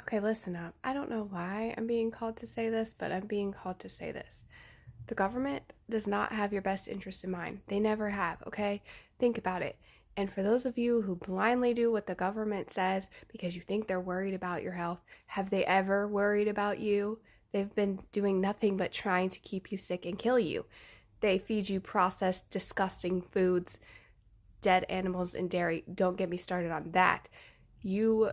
Okay, listen up. I don't know why I'm being called to say this, but I'm being called to say this. The government does not have your best interest in mind. They never have, okay? Think about it. And for those of you who blindly do what the government says because you think they're worried about your health, have they ever worried about you? They've been doing nothing but trying to keep you sick and kill you. They feed you processed, disgusting foods, dead animals, and dairy. Don't get me started on that. You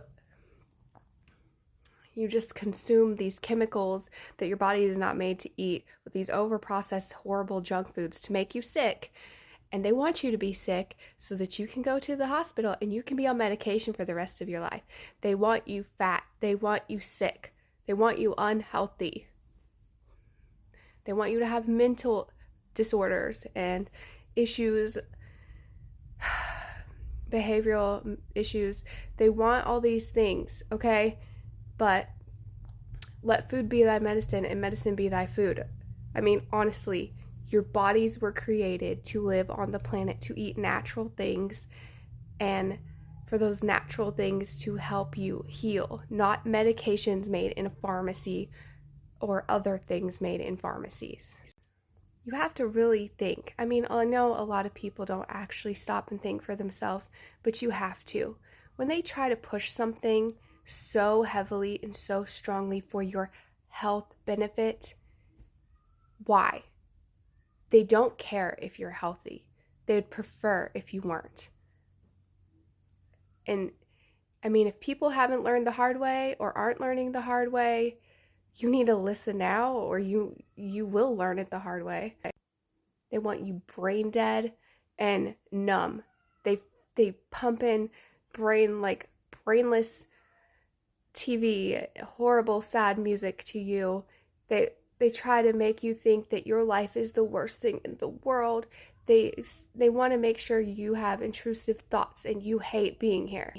you just consume these chemicals that your body is not made to eat with these overprocessed, horrible junk foods to make you sick. And they want you to be sick so that you can go to the hospital and you can be on medication for the rest of your life. They want you fat. They want you sick. They want you unhealthy. They want you to have mental disorders and issues, behavioral issues. They want all these things, okay? But let food be thy medicine and medicine be thy food. I mean, honestly, your bodies were created to live on the planet, to eat natural things, and for those natural things to help you heal, not medications made in a pharmacy or other things made in pharmacies. You have to really think. I mean, I know a lot of people don't actually stop and think for themselves, but you have to. When they try to push something so heavily and so strongly for your health benefit, why? They don't care if you're healthy. They would prefer if you weren't. And I mean, if people haven't learned the hard way or aren't learning the hard way, you need to listen now or you will learn it the hard way. They want you brain dead and numb. They pump in brainless TV, horrible sad music to you. They try to make you think that your life is the worst thing in the world. They want to make sure you have intrusive thoughts and you hate being here.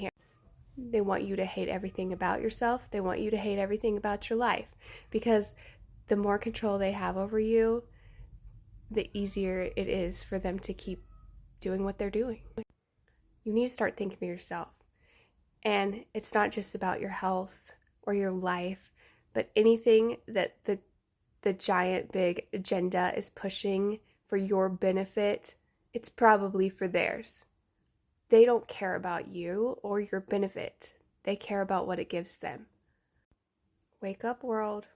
They want you to hate everything about yourself. They want you to hate everything about your life because the more control they have over you, the easier it is for them to keep doing what they're doing. You need to start thinking for yourself. And it's not just about your health or your life, but anything that the giant big agenda is pushing for your benefit, it's probably for theirs. They don't care about you or your benefit. They care about what it gives them. Wake up, world,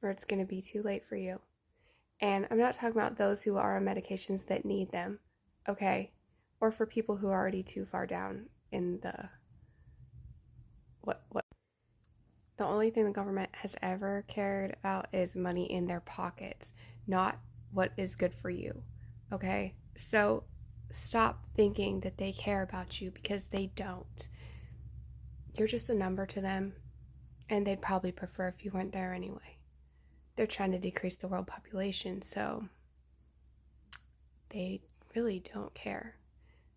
or it's going to be too late for you. And I'm not talking about those who are on medications that need them, okay? Or for people who are already too far down in the what the only thing the government has ever cared about is money in their pockets, not what is good for you, okay? So stop thinking that they care about you because they don't. You're just a number to them, and they'd probably prefer if you weren't there anyway. They're trying to decrease the world population, so they really don't care.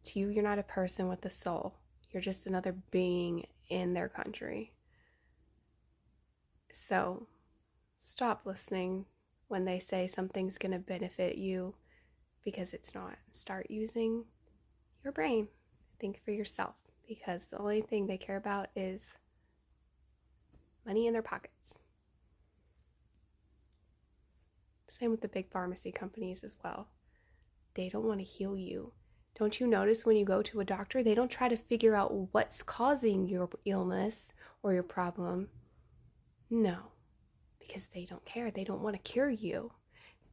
To you, you're not a person with a soul. You're just another being in their country. So stop listening when they say something's going to benefit you because it's not. Start using your brain. Think for yourself because the only thing they care about is money in their pockets. Same with the big pharmacy companies as well. They don't want to heal you. Don't you notice when you go to a doctor, they don't try to figure out what's causing your illness or your problem? No, because they don't care. They don't want to cure you.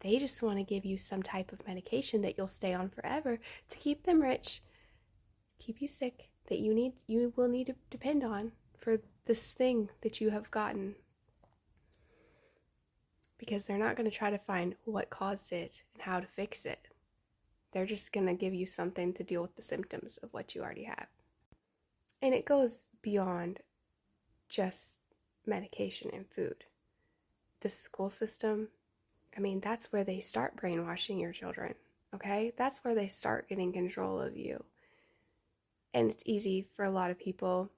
They just want to give you some type of medication that you'll stay on forever to keep them rich, keep you sick, that you will need to depend on for this thing that you have gotten. Because they're not going to try to find what caused it and how to fix it. They're just going to give you something to deal with the symptoms of what you already have. And it goes beyond just medication and food. The school system, I mean, that's where they start brainwashing your children, okay? That's where they start getting control of you. And it's easy for a lot of people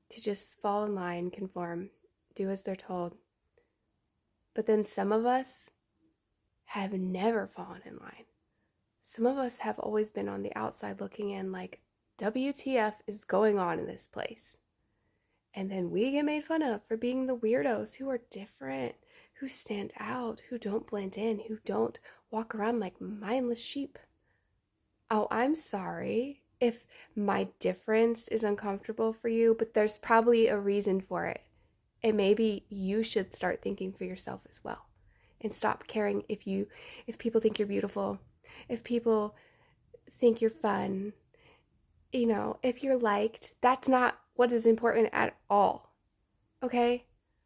to just fall in line, conform, do as they're told. But then some of us have never fallen in line. Some of us have always been on the outside looking in like, WTF is going on in this place? And then we get made fun of for being the weirdos who are different, who stand out, who don't blend in, who don't walk around like mindless sheep. Oh, I'm sorry if my difference is uncomfortable for you, but there's probably a reason for it. And maybe you should start thinking for yourself as well. And stop caring if people think you're beautiful, if people think you're fun, if you're liked. That's not what is important at all. Okay?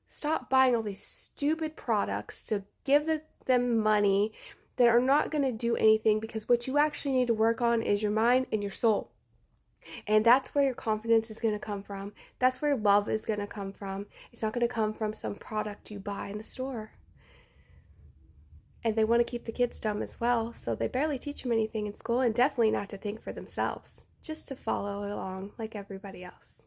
Stop buying all these stupid products to give them money that are not going to do anything, because what you actually need to work on is your mind and your soul. And that's where your confidence is going to come from. That's where love is going to come from. It's not going to come from some product you buy in the store. And they want to keep the kids dumb as well, so they barely teach them anything in school, and definitely not to think for themselves, just to follow along like everybody else.